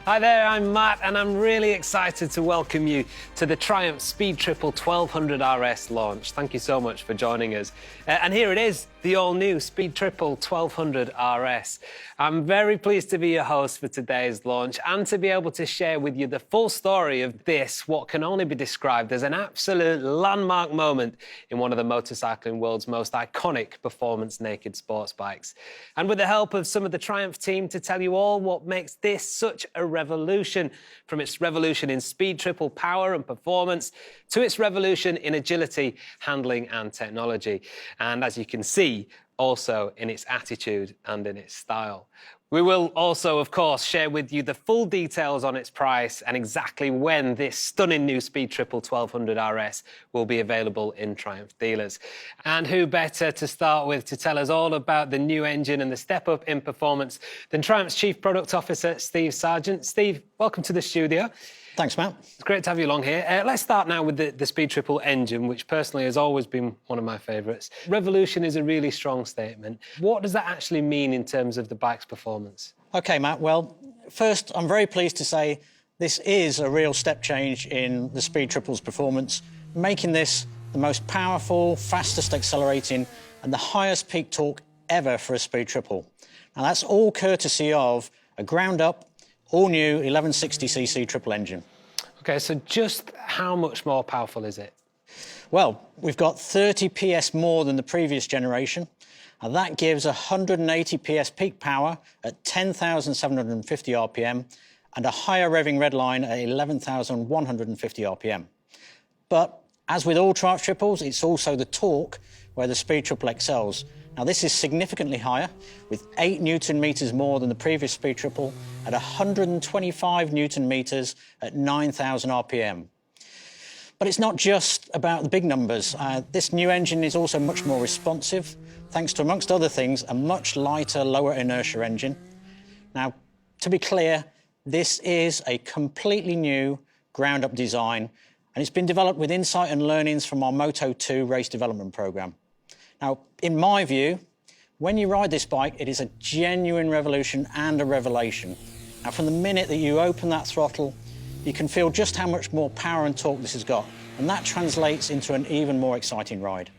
Hi there, I'm Matt, and I'm really excited to welcome you to the Triumph Speed Triple 1200 RS launch. Thank you so much for joining us. And here it is, the all-new Speed Triple 1200 RS. I'm very pleased to be your host for today's launch and to be able to share with you the full story of this, what can only be described as an absolute landmark moment in one of the motorcycling world's most iconic performance naked sports bikes. And with the help of some of the Triumph team to tell you all what makes this such a revolution, from its revolution in speed triple power and performance to its revolution in agility, handling and technology. And as you can see, also in its attitude and in its style. We will also, of course, share with you the full details on its price and exactly when this stunning new Speed Triple 1200 RS will be available in Triumph dealers. And who better to start with to tell us all about the new engine and the step up in performance than Triumph's Chief Product Officer, Steve Sargent. Steve, welcome to the studio. Thanks, Matt. It's great to have you along here. Let's start now with the Speed Triple engine, which personally has always been one of my favourites. Revolution is a really strong statement. What does that actually mean in terms of the bike's performance? OK, Matt, well, first, I'm very pleased to say this is a real step change in the Speed Triple's performance, making this the most powerful, fastest accelerating and the highest peak torque ever for a Speed Triple. Now, that's all courtesy of a ground-up, all-new 1160cc triple engine. OK, so just how much more powerful is it? Well, we've got 30 PS more than the previous generation, and that gives 180 PS peak power at 10,750 RPM and a higher revving redline at 11,150 RPM. But as with all Triumph triples, it's also the torque where the Speed Triple excels. Now, this is significantly higher, with 8 Newton meters more than the previous Speed Triple at 125 Newton meters at 9,000 RPM. But it's not just about the big numbers. This new engine is also much more responsive, thanks to, amongst other things, a much lighter, lower inertia engine. Now, to be clear, this is a completely new ground-up design, and it's been developed with insight and learnings from our Moto 2 race development program. Now, in my view, when you ride this bike, it is a genuine revolution and a revelation. Now, from the minute that you open that throttle, you can feel just how much more power and torque this has got, and that translates into an even more exciting ride.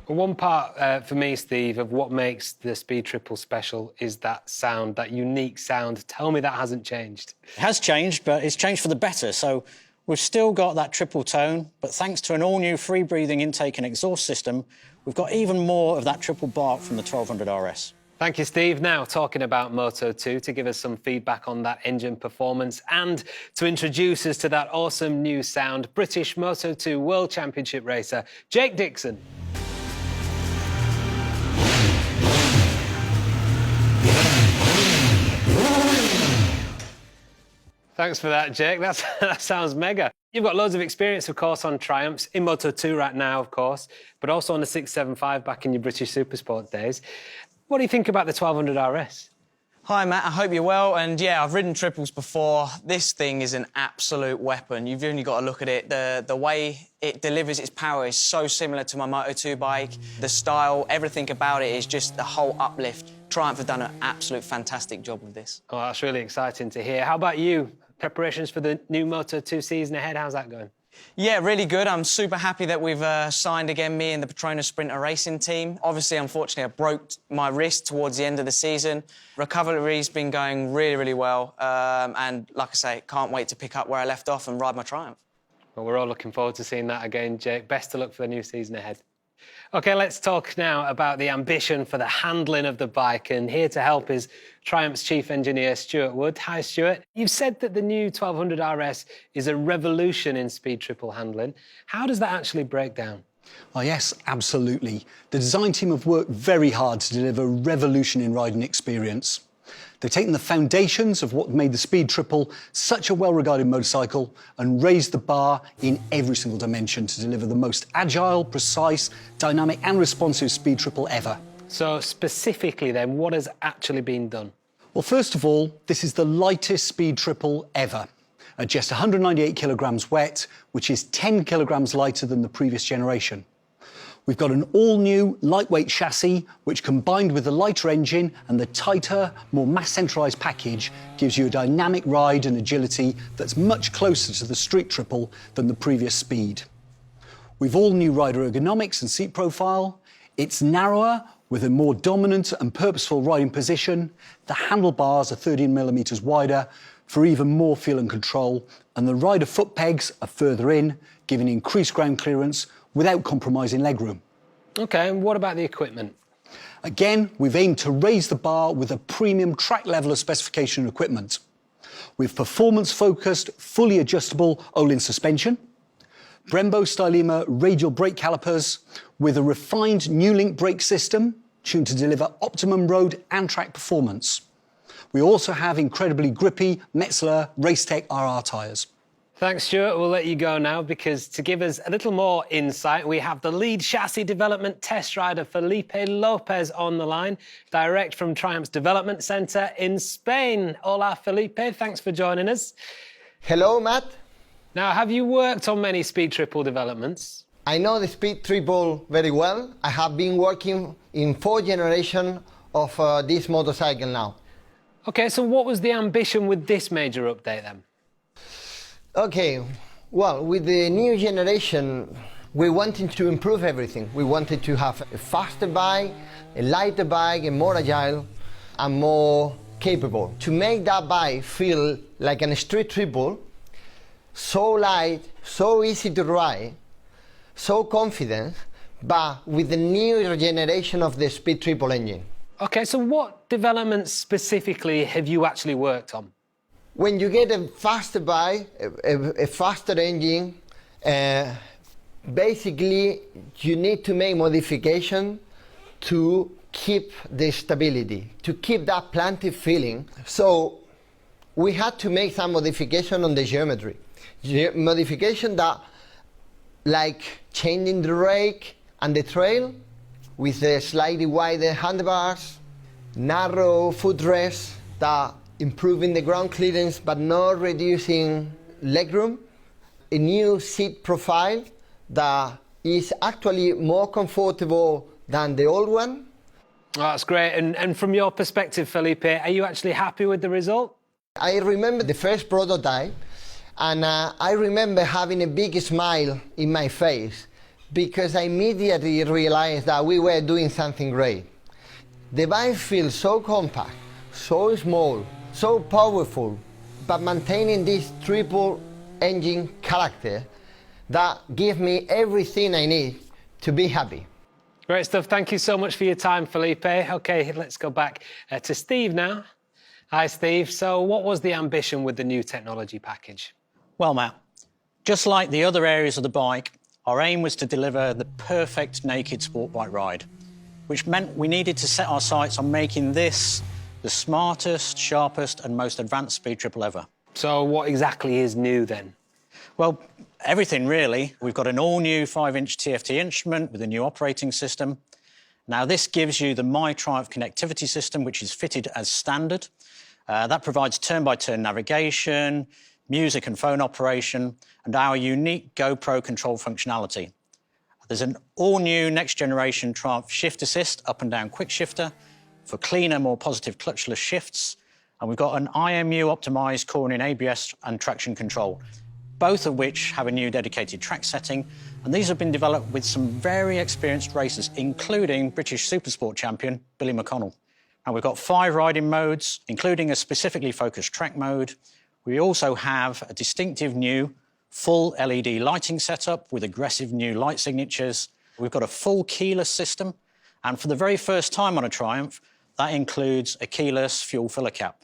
Well, one part for me, Steve, of what makes the Speed Triple special is that sound, that unique sound. Tell me that hasn't changed. It has changed, but it's changed for the better. So we've still got that triple tone, but thanks to an all-new free-breathing intake and exhaust system, we've got even more of that triple bark from the 1200 RS. Thank you, Steve. Now, talking about Moto 2, to give us some feedback on that engine performance and to introduce us to that awesome new sound, British Moto 2 World Championship racer, Jake Dixon. Thanks for that, Jake. That sounds mega. You've got loads of experience, of course, on Triumphs, in Moto 2 right now, of course, but also on the 675 back in your British Supersport days. What do you think about the 1200 RS? Hi, Matt. I hope you're well. And yeah, I've ridden triples before. This thing is an absolute weapon. You've only got to look at it. The way it delivers its power is so similar to my Moto 2 bike. The style, everything about it is just the whole uplift. Triumph have done an absolute fantastic job with this. Oh, that's really exciting to hear. How about you? Preparations for the new Moto 2 season ahead, how's that going? Yeah, really good. I'm super happy that we've signed again, me and the Petronas Sprinter Racing team. Obviously, unfortunately, I broke my wrist towards the end of the season. Recovery's been going really, really well. And like I say, can't wait to pick up where I left off and ride my Triumph. Well, we're all looking forward to seeing that again, Jake. Best of luck for the new season ahead. OK, let's talk now about the ambition for the handling of the bike. And here to help is Triumph's Chief Engineer, Stuart Wood. Hi, Stuart. You've said that the new 1200 RS is a revolution in speed triple handling. How does that actually break down? Oh, yes, absolutely. The design team have worked very hard to deliver a revolution in riding experience. They've taken the foundations of what made the Speed Triple such a well-regarded motorcycle and raised the bar in every single dimension to deliver the most agile, precise, dynamic and responsive Speed Triple ever. So specifically then, what has actually been done? Well, first of all, this is the lightest Speed Triple ever, at just 198 kilograms wet, which is 10 kilograms lighter than the previous generation. We've got an all-new lightweight chassis, which combined with the lighter engine and the tighter, more mass-centralised package, gives you a dynamic ride and agility that's much closer to the street triple than the previous Speed. We've all-new rider ergonomics and seat profile. It's narrower, with a more dominant and purposeful riding position. The handlebars are 13mm wider for even more feel and control, and the rider foot pegs are further in, giving increased ground clearance without compromising legroom. OK, and what about the equipment? Again, we've aimed to raise the bar with a premium track level of specification and equipment. With performance-focused, fully adjustable Olin suspension, Brembo Stylema radial brake calipers with a refined New Link brake system tuned to deliver optimum road and track performance. We also have incredibly grippy Metzeler Racetech RR tyres. Thanks, Stuart. We'll let you go now because to give us a little more insight, we have the lead chassis development test rider Felipe Lopez on the line, direct from Triumph's development centre in Spain. Hola, Felipe. Thanks for joining us. Hello, Matt. Now, have you worked on many Speed Triple developments? I know the Speed Triple very well. I have been working in 4 generations of this motorcycle now. OK, so what was the ambition with this major update then? Okay, well, with the new generation, we wanted to improve everything. We wanted to have a faster bike, a lighter bike, and more agile and more capable. To make that bike feel like a street triple, so light, so easy to ride, so confident, but with the new generation of the Speed Triple engine. OK, so what developments specifically have you actually worked on? When you get a faster bike, a faster engine, basically you need to make modification to keep the stability, to keep that planted feeling. So we had to make some modification on the geometry. Modification that, like changing the rake and the trail with the slightly wider handlebars, narrow footrest that improving the ground clearance but not reducing legroom, a new seat profile that is actually more comfortable than the old one. Oh, that's great. And from your perspective, Felipe, are you actually happy with the result? I remember the first prototype, and I remember having a big smile in my face because I immediately realized that we were doing something great. The bike feels so compact, so small, so powerful, but maintaining this triple engine character that gives me everything I need to be happy. Great stuff. Thank you so much for your time, Felipe. OK, let's go back to Steve now. Hi, Steve. So what was the ambition with the new technology package? Well, Matt, just like the other areas of the bike, our aim was to deliver the perfect naked sport bike ride, which meant we needed to set our sights on making this the smartest, sharpest and most advanced Speed Triple ever. So what exactly is new then? Well, everything really. We've got an all-new 5-inch TFT instrument with a new operating system. Now, this gives you the MyTriumph connectivity system, which is fitted as standard. That provides turn-by-turn navigation, music and phone operation, and our unique GoPro control functionality. There's an all-new next-generation Triumph Shift Assist up and down quick shifter for cleaner, more positive clutchless shifts. And we've got an IMU-optimised cornering ABS and traction control, both of which have a new dedicated track setting. And these have been developed with some very experienced racers, including British Supersport champion Billy McConnell. And we've got 5 riding modes, including a specifically focused track mode. We also have a distinctive new full LED lighting setup with aggressive new light signatures. We've got a full keyless system. And for the very first time on a Triumph, that includes a keyless fuel filler cap.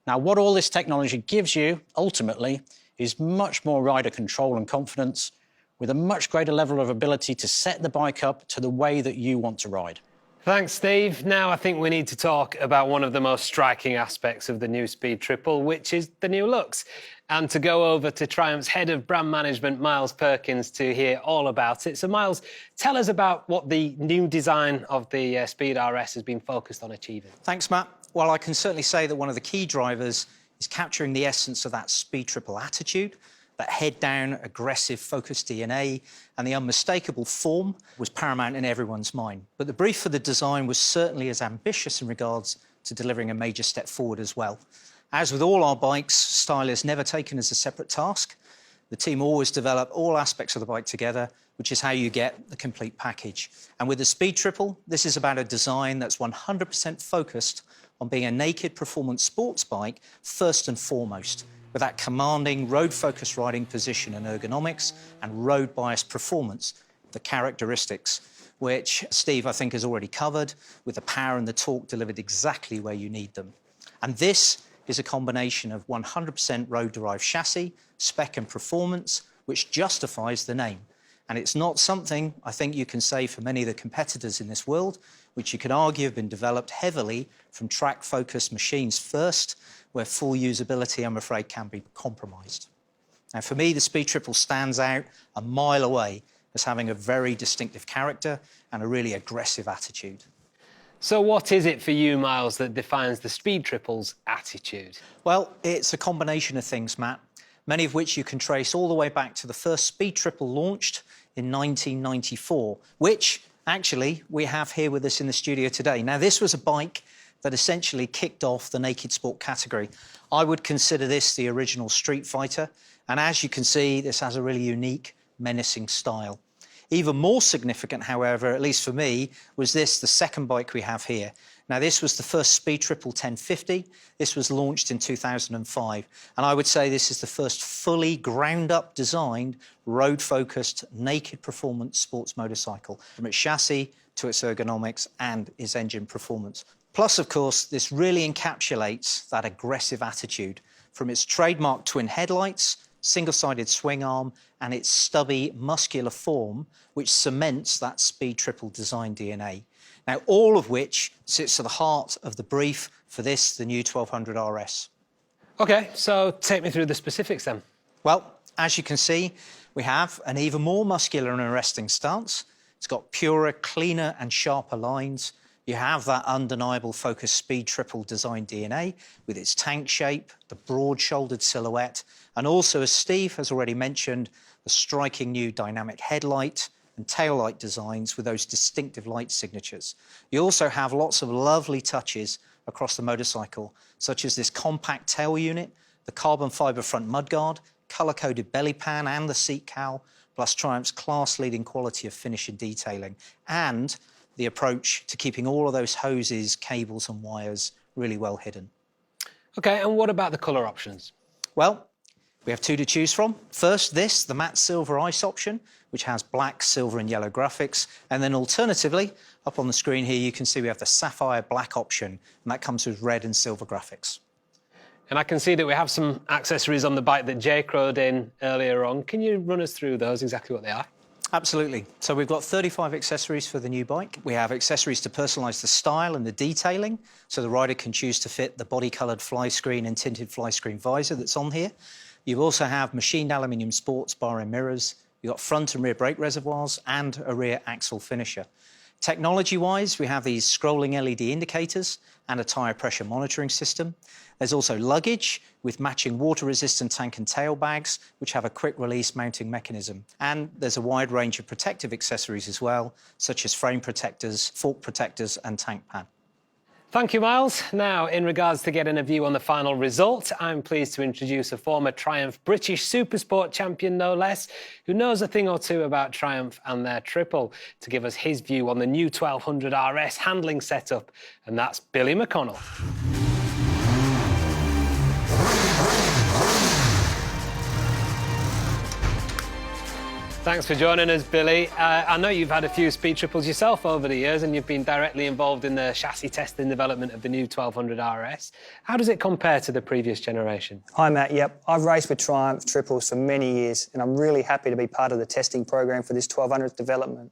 Now, what all this technology gives you, ultimately, is much more rider control and confidence with a much greater level of ability to set the bike up to the way that you want to ride. Thanks, Steve. Now I think we need to talk about one of the most striking aspects of the new Speed Triple, which is the new looks. And to go over to Triumph's head of brand management, Miles Perkins, to hear all about it. So, Miles, tell us about what the new design of the Speed RS has been focused on achieving. Thanks, Matt. Well, I can certainly say that one of the key drivers is capturing the essence of that Speed Triple attitude, That head-down, aggressive, focused DNA and the unmistakable form was paramount in everyone's mind. But the brief for the design was certainly as ambitious in regards to delivering a major step forward as well. As with all our bikes, style is never taken as a separate task. The team always develop all aspects of the bike together, which is how you get the complete package. And with the Speed Triple, this is about a design that's 100% focused on being a naked performance sports bike first and foremost, with that commanding road-focused riding position and ergonomics and road-biased performance, the characteristics, which Steve, I think, has already covered, with the power and the torque delivered exactly where you need them. And this is a combination of 100% road-derived chassis, spec and performance, which justifies the name. And it's not something I think you can say for many of the competitors in this world, which you could argue have been developed heavily from track-focused machines first, where full usability, I'm afraid, can be compromised. Now, for me, the Speed Triple stands out a mile away as having a very distinctive character and a really aggressive attitude. So what is it for you, Miles, that defines the Speed Triple's attitude? Well, it's a combination of things, Matt, many of which you can trace all the way back to the first Speed Triple launched in 1994, which, actually, we have here with us in the studio today. Now, this was a bike that essentially kicked off the naked sport category. I would consider this the original Street Fighter, and as you can see, this has a really unique, menacing style. Even more significant, however, at least for me, was this, the second bike we have here. Now, this was the first Speed Triple 1050. This was launched in 2005. And I would say this is the first fully ground-up designed, road-focused, naked performance sports motorcycle, from its chassis to its ergonomics and its engine performance. Plus, of course, this really encapsulates that aggressive attitude from its trademark twin headlights, single-sided swing arm, and its stubby, muscular form, which cements that Speed Triple design DNA. Now, all of which sits at the heart of the brief for this, the new 1200 RS. OK, so take me through the specifics then. Well, as you can see, we have an even more muscular and arresting stance. It's got purer, cleaner and sharper lines. You have that undeniable focused Speed Triple design DNA with its tank shape, the broad-shouldered silhouette, and also, as Steve has already mentioned, the striking new dynamic headlight and taillight designs with those distinctive light signatures. You also have lots of lovely touches across the motorcycle, such as this compact tail unit, the carbon fibre front mudguard, colour-coded belly pan and the seat cowl, plus Triumph's class-leading quality of finish and detailing, and the approach to keeping all of those hoses, cables and wires really well hidden. OK, and what about the colour options? Well, we have two to choose from. First, this, the matte silver ice option, which has black, silver and yellow graphics. And then alternatively, up on the screen here, you can see we have the sapphire black option, and that comes with red and silver graphics. And I can see that we have some accessories on the bike that Jake rode in earlier on. Can you run us through those, exactly what they are? Absolutely. So we've got 35 accessories for the new bike. We have accessories to personalise the style and the detailing, so the rider can choose to fit the body-coloured fly screen and tinted fly screen visor that's on here. You also have machined aluminium sports bar and mirrors. You've got front and rear brake reservoirs and a rear axle finisher. Technology-wise, we have these scrolling LED indicators and a tyre pressure monitoring system. There's also luggage with matching water-resistant tank and tail bags, which have a quick-release mounting mechanism. And there's a wide range of protective accessories as well, such as frame protectors, fork protectors and tank pad. Thank you, Miles. Now, in regards to getting a view on the final result, I'm pleased to introduce a former Triumph British Supersport champion, no less, who knows a thing or two about Triumph and their triple, to give us his view on the new 1200 RS handling setup, and that's Billy McConnell. Thanks for joining us, Billy. I know you've had a few Speed Triples yourself over the years, and you've been directly involved in the chassis testing development of the new 1200 RS. How does it compare to the previous generation? Hi, Matt. Yep, I've raced with Triumph Triples for many years, and I'm really happy to be part of the testing program for this 1200 development.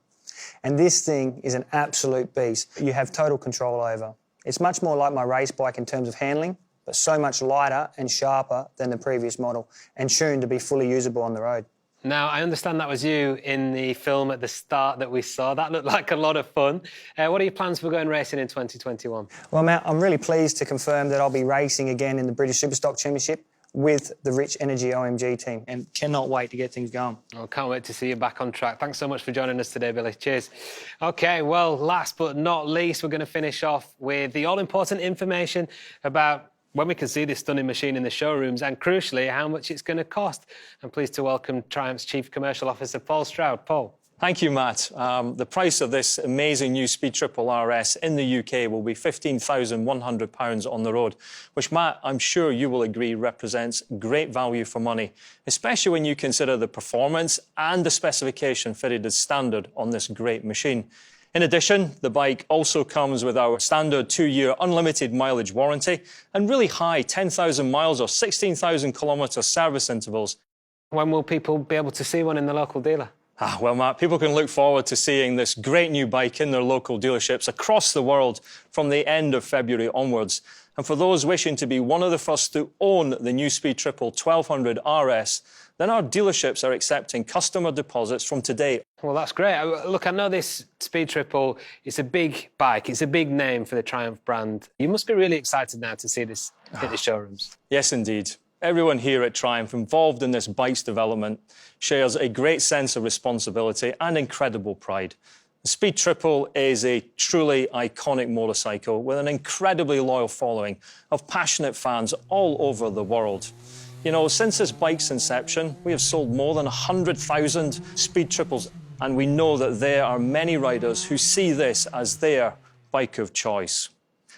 And this thing is an absolute beast. You have total control over. It's much more like my race bike in terms of handling, but so much lighter and sharper than the previous model, and tuned to be fully usable on the road. Now, I understand that was you in the film at the start that we saw. That looked like a lot of fun. What are your plans for going racing in 2021? Well, Matt, I'm really pleased to confirm that I'll be racing again in the British Superstock Championship. with the Rich Energy OMG team, and cannot wait to get things going. I can't wait to see you back on track. Thanks so much for joining us today, Billy. Cheers. OK, well, last but not least, we're going to finish off with the all-important information about when we can see this stunning machine in the showrooms and, crucially, how much it's going to cost. I'm pleased to welcome Triumph's Chief Commercial Officer, Paul Stroud. Paul. Thank you, Matt. The price of this amazing new Speed Triple RS in the UK will be £15,100 on the road, which, Matt, I'm sure you will agree represents great value for money, especially when you consider the performance and the specification fitted as standard on this great machine. In addition, the bike also comes with our standard 2-year unlimited mileage warranty and really high 10,000 miles or 16,000 kilometre service intervals. When will people be able to see one in the local dealer? Well, Matt, people can look forward to seeing this great new bike in their local dealerships across the world from the end of February onwards. And for those wishing to be one of the first to own the new Speed Triple 1200 RS, then our dealerships are accepting customer deposits from today. Well, that's great. Look, I know this Speed Triple, it's a big bike, it's a big name for the Triumph brand. You must be really excited now to see this hit the showrooms. Yes, indeed. Everyone here at Triumph involved in this bike's development shares a great sense of responsibility and incredible pride. The Speed Triple is a truly iconic motorcycle with an incredibly loyal following of passionate fans all over the world. You know, since this bike's inception, we have sold more than 100,000 Speed Triples, and we know that there are many riders who see this as their bike of choice.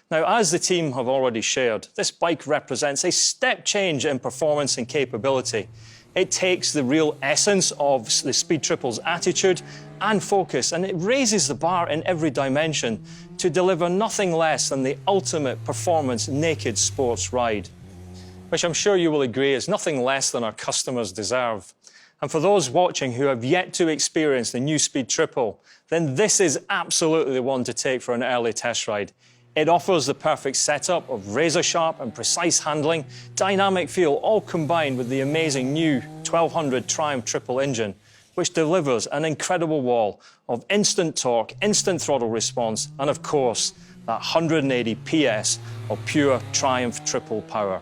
Now, as the team have already shared, this bike represents a step change in performance and capability. It takes the real essence of the Speed Triple's attitude and focus, and it raises the bar in every dimension to deliver nothing less than the ultimate performance naked sports ride, which I'm sure you will agree is nothing less than our customers deserve. And for those watching who have yet to experience the new Speed Triple, then this is absolutely the one to take for an early test ride. It offers the perfect setup of razor-sharp and precise handling, dynamic feel, all combined with the amazing new 1200 Triumph Triple engine, which delivers an incredible wall of instant torque, instant throttle response, and of course, that 180 PS of pure Triumph Triple power.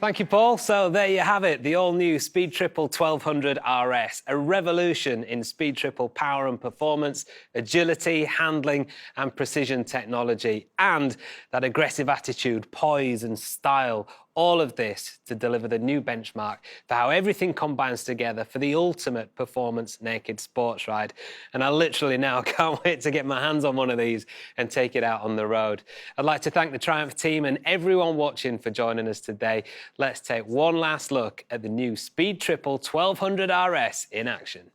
Thank you, Paul. So there you have it, the all-new Speed Triple 1200 RS, a revolution in Speed Triple power and performance, agility, handling and precision technology, and that aggressive attitude, poise and style. All of this to deliver the new benchmark for how everything combines together for the ultimate performance naked sports ride. And I literally now can't wait to get my hands on one of these and take it out on the road. I'd like to thank the Triumph team and everyone watching for joining us today. Let's take one last look at the new Speed Triple 1200 RS in action.